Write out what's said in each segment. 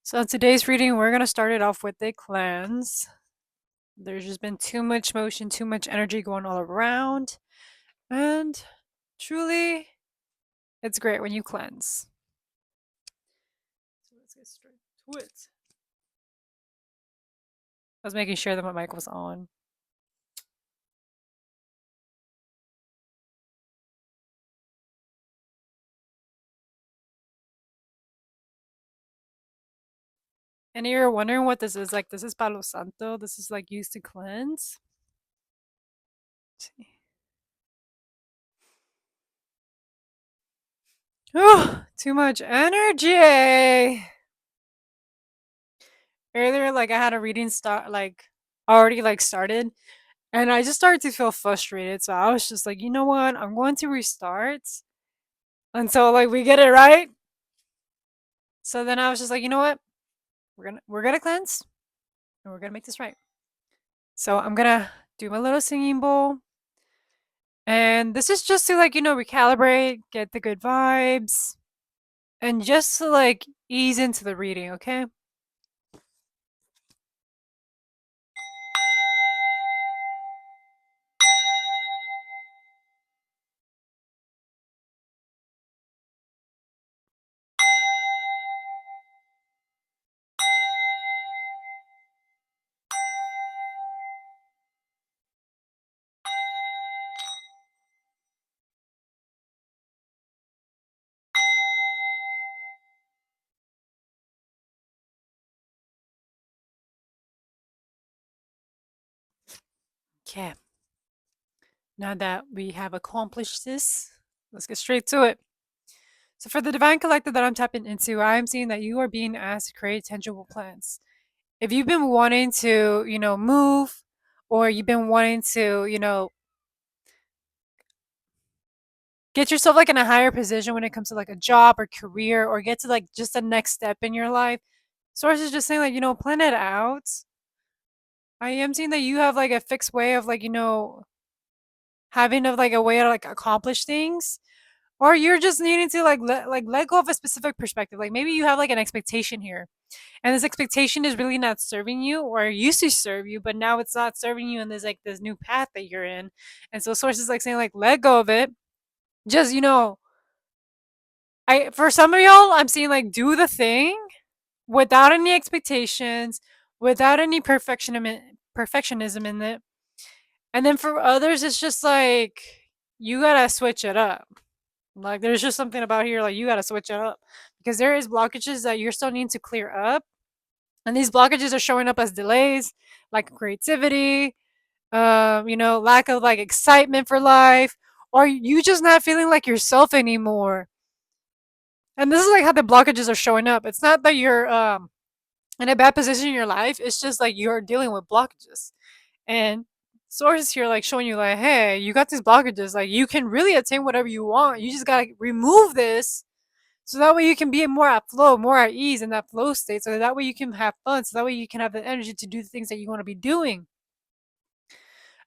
So today's reading, we're gonna start it off with a cleanse. There's just been too much motion, too much energy going all around, and truly, it's great when you cleanse. So let's get straight to it. I was making sure that my mic was on. And you're wondering what this is like. This is Palo Santo. This is like used to cleanse. Let's see. Oh, too much energy. Earlier, like I had a reading start, like already like started, and I just started to feel frustrated. So I was just like, you know what? I'm going to restart until like we get it right. So then I was just like, you know what? We're gonna cleanse and we're gonna make this right. So I'm gonna do my little singing bowl. And this is just to like, recalibrate, get the good vibes, and just to like ease into the reading, okay? Okay. Now that we have accomplished this, let's get straight to it. So for the divine collective that I'm tapping into, I'm seeing that you are being asked to create tangible plans. If you've been wanting to, move, or you've been wanting to, get yourself like in a higher position when it comes to like a job or career, or get to like just the next step in your life, source is just saying like, plan it out. I am seeing that you have like a fixed way of like, having of like a way to like accomplish things, or you're just needing to like let go of a specific perspective. Like maybe you have like an expectation here, and this expectation is really not serving you, or used to serve you, but now it's not serving you, and there's like this new path that you're in. And so source is like saying like, let go of it. Just, I for some of y'all, I'm seeing like do the thing without any expectations, without any perfectionism in it. And then for others, it's just like you gotta switch it up. Like there's just something about here, like you gotta switch it up, because there is blockages that you're still needing to clear up, and these blockages are showing up as delays, like creativity, lack of like excitement for life, or you just not feeling like yourself anymore. And this is like how the blockages are showing up. It's not that you're in a bad position in your life. It's just like you're dealing with blockages. And sources here like showing you like, hey, you got these blockages. Like you can really attain whatever you want. You just gotta remove this, so that way you can be more at flow, more at ease in that flow state. So that way you can have fun. So that way you can have the energy to do the things that you want to be doing.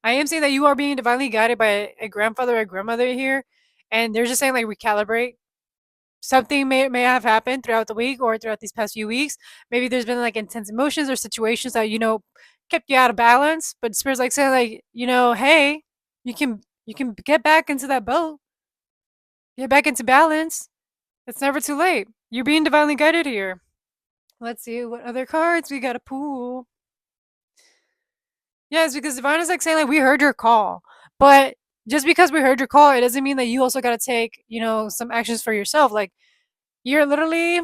I am saying that you are being divinely guided by a grandfather or grandmother here. And they're just saying like recalibrate. Something may have happened throughout the week or throughout these past few weeks. Maybe there's been like intense emotions or situations that kept you out of balance. But spirit's like saying like, hey, you can get back into that boat, get back into balance. It's never too late. You're being divinely guided here. Let's see what other cards we got to pull. Yes, because divine is like saying like we heard your call, but just because we heard your call, it doesn't mean that you also got to take some actions for yourself. Like you're literally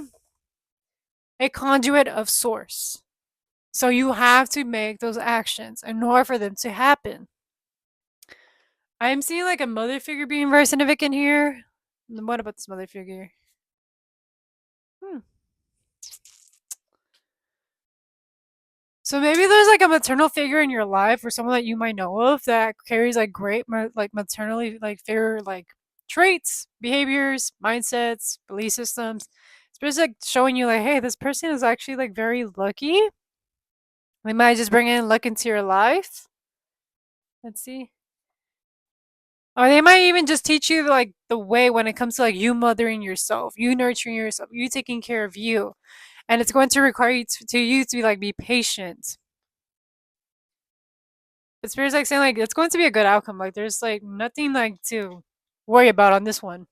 a conduit of source. So you have to make those actions in order for them to happen. I'm seeing like a mother figure being very significant here. What about this mother figure? Hmm. So maybe there's like a maternal figure in your life, or someone that you might know of that carries like great like maternally like figure like traits, behaviors, mindsets, belief systems. It's just like showing you like, hey, this person is actually like very lucky. They might just bring in luck into your life. Let's see. Or they might even just teach you like the way when it comes to like you mothering yourself, you nurturing yourself, you taking care of you. and it's going to require you to be like be patient. The spirit's like saying like it's going to be a good outcome. Like there's like nothing like to worry about on this one.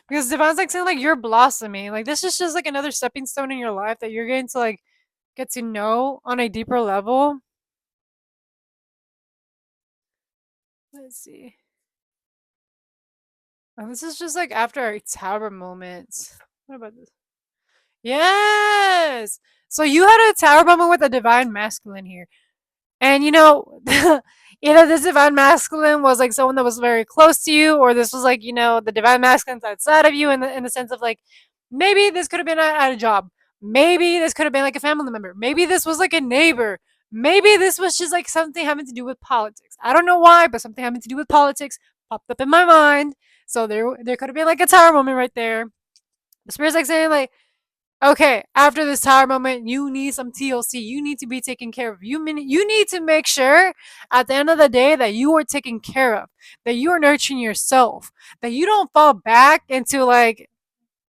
Because Divine's like saying like you're blossoming. Like this is just like another stepping stone in your life that you're going to like get to know on a deeper level. Let's see. And this is just like after our tower moments. What about this? Yes. So you had a tower moment with a divine masculine here. And either this divine masculine was like someone that was very close to you, or this was like, the divine masculine's outside of you in the sense of like maybe this could have been at a job. Maybe this could have been like a family member. Maybe this was like a neighbor. Maybe this was just like something having to do with politics. I don't know why, but something having to do with politics popped up in my mind. So there could have been like a tower moment right there. The spirit's like saying like, okay, after this tower moment, you need some TLC. You need to be taken care of. You need to make sure at the end of the day that you are taken care of, that you are nurturing yourself, that you don't fall back into like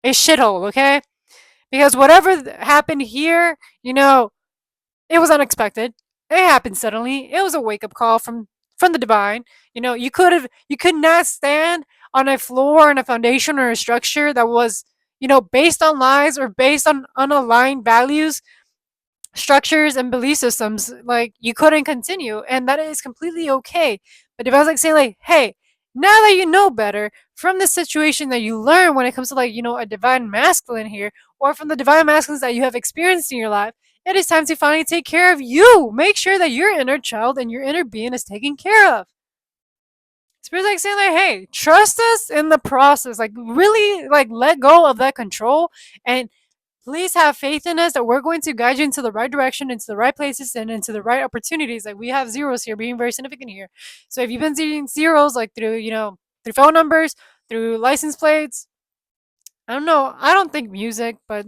a shithole, okay? Because whatever happened here, it was unexpected. It happened suddenly. It was a wake up call from the divine. You could not stand on a floor and a foundation or a structure that was based on lies or based on unaligned values, structures, and belief systems. Like you couldn't continue, and that is completely okay. But if I was like saying like, hey, now that you know better from the situation that you learn when it comes to like a divine masculine here, or from the divine masculines that you have experienced in your life, it is time to finally take care of you. Make sure that your inner child and your inner being is taken care of. Spirit's like saying like, hey, trust us in the process. Like really like let go of that control, and please have faith in us that we're going to guide you into the right direction, into the right places, and into the right opportunities. Like we have zeros here being very significant here. So if you've been seeing zeros like through phone numbers, through license plates, I don't know. I don't think music, but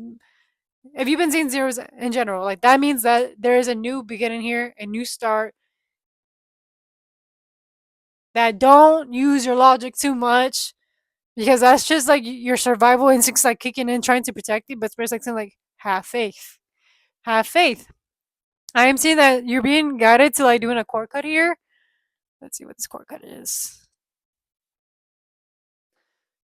if you've been seeing zeros in general, like that means that there is a new beginning here, a new start. That don't use your logic too much, because that's just like your survival instincts like kicking in, trying to protect you. But Spirit's like saying like, have faith, have faith. I am seeing that you're being guided to like doing a cord cut here. Let's see what this cord cut is.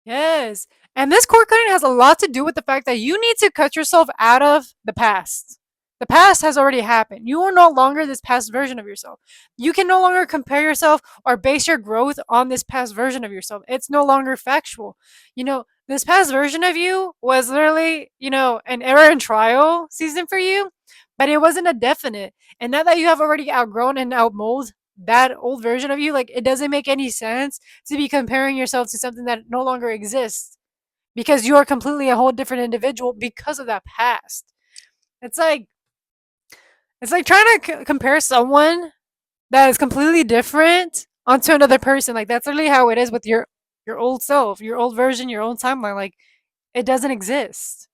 Yes. And this cord cutting has a lot to do with the fact that you need to cut yourself out of the past. The past has already happened. You are no longer this past version of yourself. You can no longer compare yourself or base your growth on this past version of yourself. It's no longer factual. This past version of you was literally, an error and trial season for you, but it wasn't a definite. And now that you have already outgrown and outmolded that old version of you, like it doesn't make any sense to be comparing yourself to something that no longer exists, because you are completely a whole different individual because of that past. It's like trying to compare someone that is completely different onto another person. Like that's literally how it is with your old self, your old version, your own timeline. Like it doesn't exist.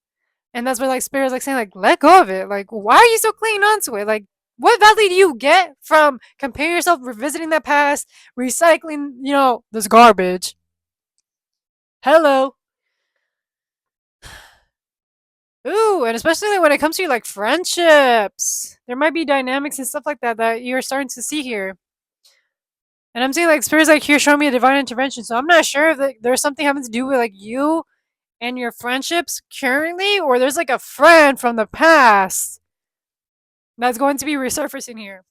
And that's where like spirit's like saying like let go of it. Like why are you so clinging on to it? Like what value do you get from comparing yourself, revisiting that past, recycling, this garbage? Hello. Ooh, and especially when it comes to like friendships. There might be dynamics and stuff like that that you're starting to see here. And I'm seeing like spirits like here showing me a divine intervention. So I'm not sure if there's something having to do with like you and your friendships currently, or there's like a friend from the past that's going to be resurfacing here.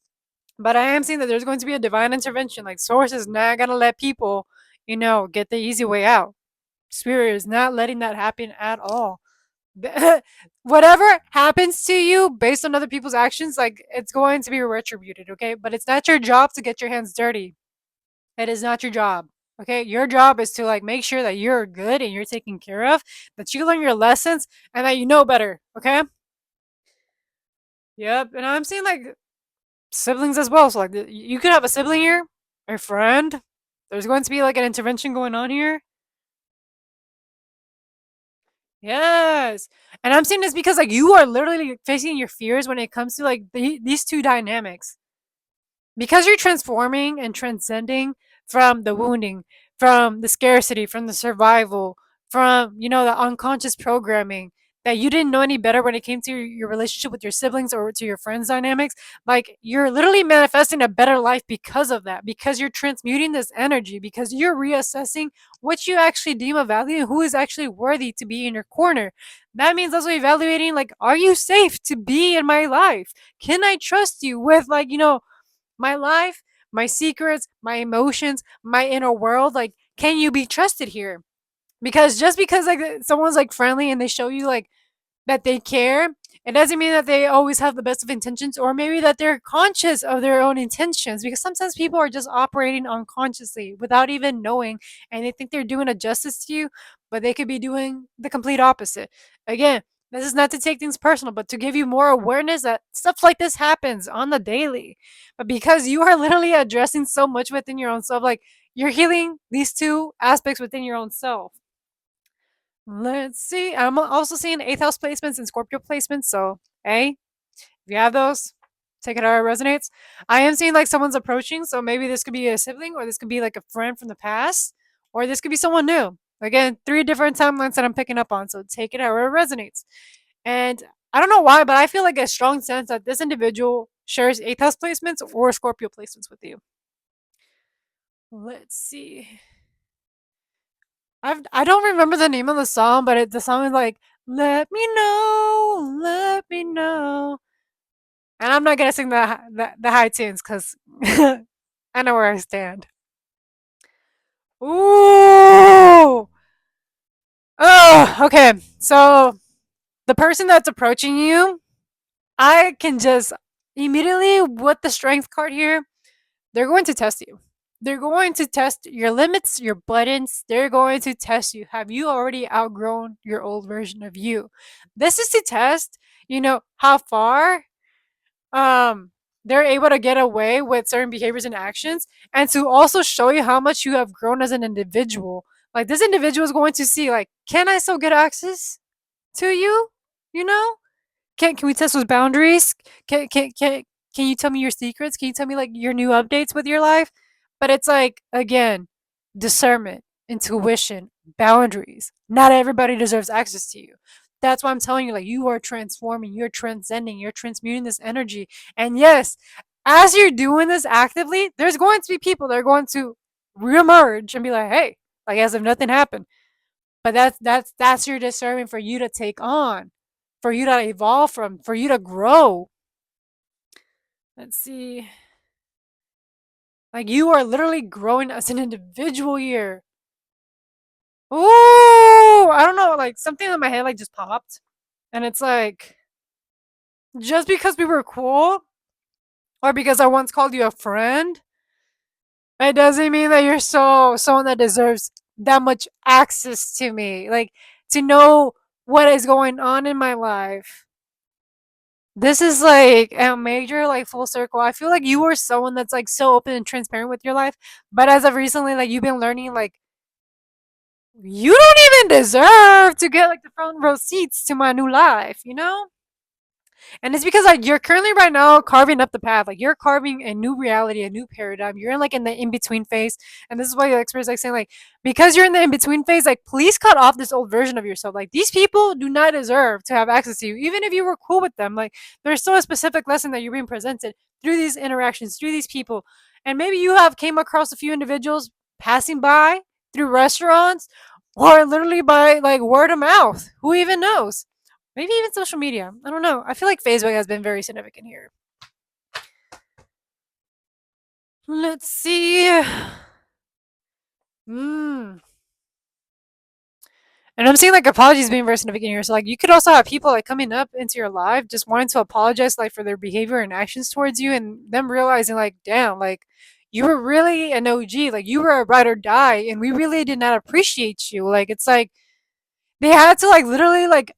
But I am seeing that there's going to be a divine intervention. Like Source is not gonna let people, get the easy way out. Spirit is not letting that happen at all. Whatever happens to you based on other people's actions, like it's going to be retributed, okay? But it's not your job to get your hands dirty. It is not your job. Okay, your job is to like make sure that you're good and you're taken care of, that you learn your lessons, and that you know better. Okay. Yep. And I'm seeing like siblings as well. So like you could have a sibling here, a friend. There's going to be like an intervention going on here. Yes. And I'm seeing this because like you are literally facing your fears when it comes to like these two dynamics. Because you're transforming and transcending from the wounding, from the scarcity, from the survival, from, the unconscious programming that you didn't know any better when it came to your relationship with your siblings or to your friends dynamics. Like, you're literally manifesting a better life because of that, because you're transmuting this energy, because you're reassessing what you actually deem of value and who is actually worthy to be in your corner. That means also evaluating, like, are you safe to be in my life? Can I trust you with, like, my life, my secrets, my emotions, my inner world? Like, can you be trusted here? Because just because, like, someone's like friendly and they show you, like, that they care, it doesn't mean that they always have the best of intentions, or maybe that they're conscious of their own intentions, because sometimes people are just operating unconsciously without even knowing, and they think they're doing a justice to you, but they could be doing the complete opposite. Again, this is not to take things personal, but to give you more awareness that stuff like this happens on the daily. But because you are literally addressing so much within your own self, like, you're healing these two aspects within your own self. Let's see. I'm also seeing eighth house placements and Scorpio placements. So, hey, if you have those, take it how it resonates. I am seeing like someone's approaching. So maybe this could be a sibling, or this could be like a friend from the past, or this could be someone new. Again, three different timelines that I'm picking up on. So take it however it resonates. And I don't know why, but I feel like a strong sense that this individual shares eighth house placements or Scorpio placements with you. Let's see. I don't remember the name of the song, but the song is like, "Let me know, let me know." And I'm not gonna sing the high tunes because I know where I stand. Ooh. Oh, okay. So the person that's approaching you, I can just immediately, with the strength card here, they're going to test you. They're going to test your limits, your buttons. They're going to test you. Have you already outgrown your old version of you? This is to test, how far they're able to get away with certain behaviors and actions, and to also show you how much you have grown as an individual. Like, this individual is going to see, like, can I still get access to you? You know? Can we test those boundaries? Can you tell me your secrets? Can you tell me, like, your new updates with your life? But it's like, again, discernment, intuition, boundaries. Not everybody deserves access to you. That's why I'm telling you, like, you are transforming, you're transcending, you're transmuting this energy. And yes, as you're doing this actively, there's going to be people that are going to reemerge and be like, hey, like, as if nothing happened. But that's your discernment for you to take on, for you to evolve from, for you to grow. Let's see. Like, you are literally growing as an individual here. Ooh, I don't know, like, something in my head like just popped. And it's like, just because we were cool, or because I once called you a friend, it doesn't mean that you're someone that deserves that much access to me. Like, to know what is going on in my life. This is like a major, like, full circle. I feel like you were someone that's like so open and transparent with your life, but as of recently, like, you've been learning, like, you don't even deserve to get like the front row seats to my new life, you know? And it's because, like, you're currently right now carving up the path. Like, you're carving a new reality, a new paradigm. You're in, like, in the in between phase, and this is why the experts like saying, like, because you're in the in between phase, like, please cut off this old version of yourself. Like, these people do not deserve to have access to you, even if you were cool with them. Like, there's still a specific lesson that you're being presented through these interactions, through these people, and maybe you have came across a few individuals passing by through restaurants, or literally by, like, word of mouth. Who even knows? Maybe even social media. I don't know. I feel like Facebook has been very significant here. Let's see. Mm. And I'm seeing, like, apologies being very significant here. So, like, you could also have people, like, coming up into your life just wanting to apologize, like, for their behavior and actions towards you, and them realizing, like, damn, like, you were really an OG. Like, you were a ride or die, and we really did not appreciate you. Like, it's like they had to, like, literally, like,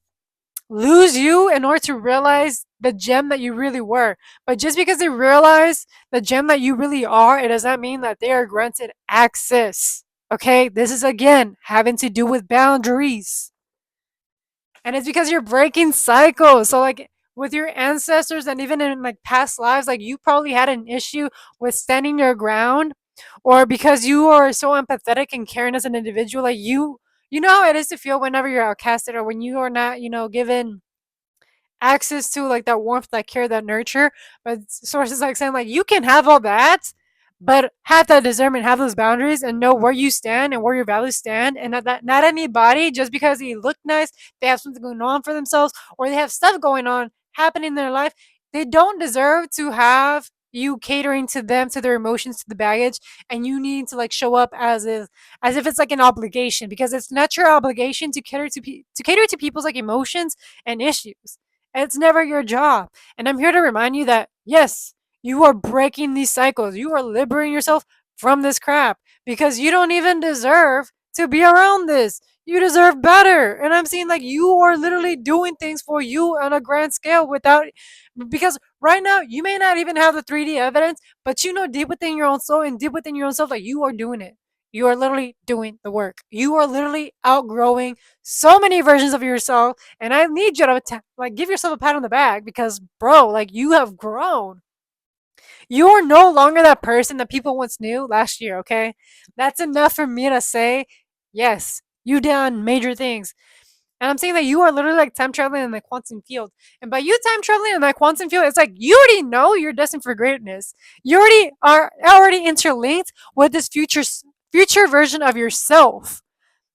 lose you in order to realize the gem that you really were. But just because they realize the gem that you really are, it does not mean that they are granted access. Okay? This is, again, having to do with boundaries. And it's because you're breaking cycles. So, like, with your ancestors and even in, like, past lives, like, you probably had an issue with standing your ground, or because you are so empathetic and caring as an individual, like, you You know how it is to feel whenever you're outcasted or when you are not, given access to like that warmth, that care, that nurture. But sources like saying like you can have all that, but have that discernment, have those boundaries, and know where you stand and where your values stand, and that not anybody just because they look nice, they have something going on for themselves, or they have stuff going on happening in their life, they don't deserve to have you catering to them, to their emotions, to the baggage, and you need to like show up as if it's like an obligation, because it's not your obligation to cater to people's like emotions and issues. It's never your job. And I'm here to remind you that, yes, you are breaking these cycles. You are liberating yourself from this crap because you don't even deserve to be around this. You deserve better. And I'm seeing like you are literally doing things for you on a grand scale without, because right now you may not even have the 3D evidence, but you know deep within your own soul and deep within your own self that you are doing it. You are literally doing the work. You are literally outgrowing so many versions of yourself, and I need you to like give yourself a pat on the back because, bro, like you have grown. You are no longer that person that people once knew last year. Okay, that's enough for me to say, yes, you done major things. And I'm saying that you are literally like time traveling in the quantum field. And by you time traveling in that quantum field, it's like you already know you're destined for greatness. You already are already interlinked with this future version of yourself,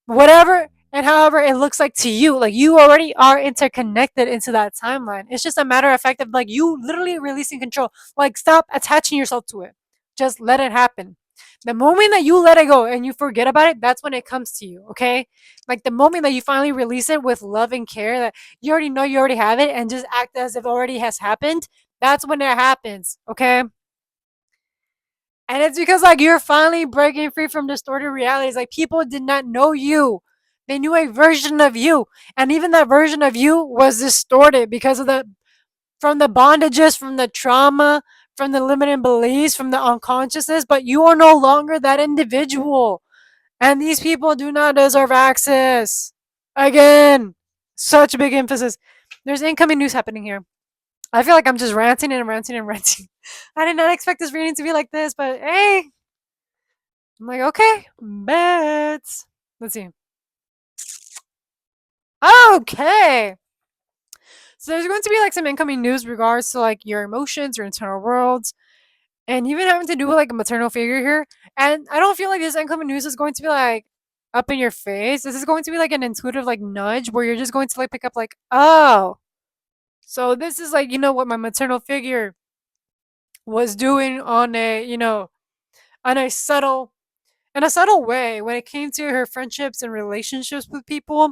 whatever and however it looks like to you. Like you already are interconnected into that timeline. It's just a matter of fact of like you literally releasing control. Like stop attaching yourself to it. Just let it happen. The moment that you let it go and you forget about it, that's when it comes to you. Okay, like the moment that you finally release it with love and care, that you already know you already have it, and just act as if it already has happened, that's when it happens. Okay, and it's because like you're finally breaking free from distorted realities. Like people did not know you. They knew a version of you. And even that version of you was distorted because of the from the bondages, from the trauma, from the limiting beliefs, from the unconsciousness, but you are no longer that individual. And these people do not deserve access. Again, such a big emphasis. There's incoming news happening here. I feel like I'm just ranting and ranting and ranting. I did not expect this reading to be like this, but hey, I'm like, okay, bets. Let's see. Okay. So there's going to be like some incoming news regards to like your emotions, your internal worlds, and even having to do with like a maternal figure here. And I don't feel like this incoming news is going to be like up in your face. This is going to be like an intuitive like nudge where you're just going to like pick up like, oh, so this is like, what my maternal figure was doing on a, on a subtle in a subtle way when it came to her friendships and relationships with people,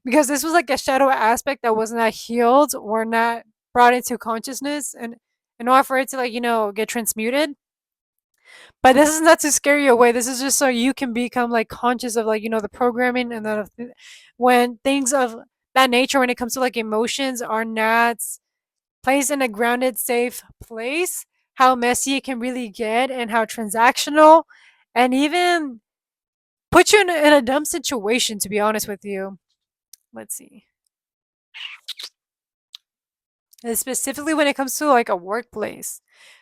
because this was like a shadow aspect that was not healed or not brought into consciousness, and in order for it to like get transmuted. But this is not to scare you away, this is just so you can become like conscious of like the programming, and when things of that nature, when it comes to like emotions, are not placed in a grounded safe place, how messy it can really get and how transactional, and even put you in a dumb situation, to be honest with you. Let's see. And specifically when it comes to like a workplace.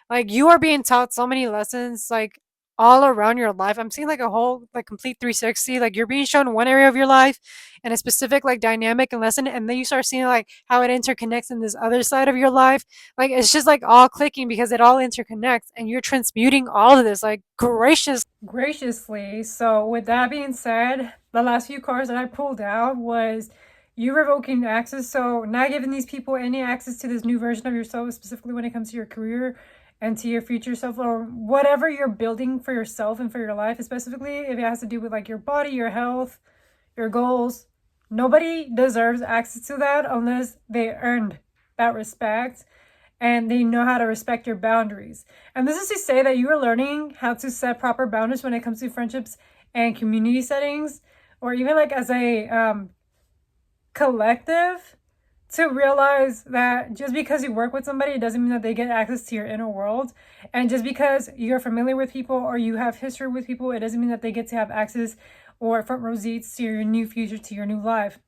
Like you are being taught so many lessons like all around your life. I'm seeing like a whole like complete 360. Like you're being shown one area of your life and a specific like dynamic and lesson, and then you start seeing like how it interconnects in this other side of your life. Like it's just like all clicking because it all interconnects, and you're transmuting all of this like graciously. So with that being said, the last few cards that I pulled out was you revoking access. So not giving these people any access to this new version of yourself, specifically when it comes to your career and to your future self, or whatever you're building for yourself and for your life, specifically if it has to do with like your body, your health, your goals. Nobody deserves access to that unless they earned that respect and they know how to respect your boundaries. And this is to say that you are learning how to set proper boundaries when it comes to friendships and community settings, or even like as a collective, to realize that just because you work with somebody, it doesn't mean that they get access to your inner world. And just because you're familiar with people or you have history with people, it doesn't mean that they get to have access or front row seats to your new future, to your new life.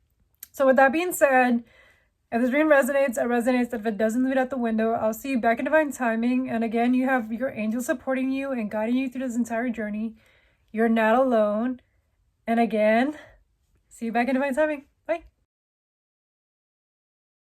So with that being said, if this reading resonates, it resonates. If it doesn't, leave it at the window. I'll see you back in divine timing. And again, you have your angels supporting you and guiding you through this entire journey. You're not alone. And again, See you back in divine timing.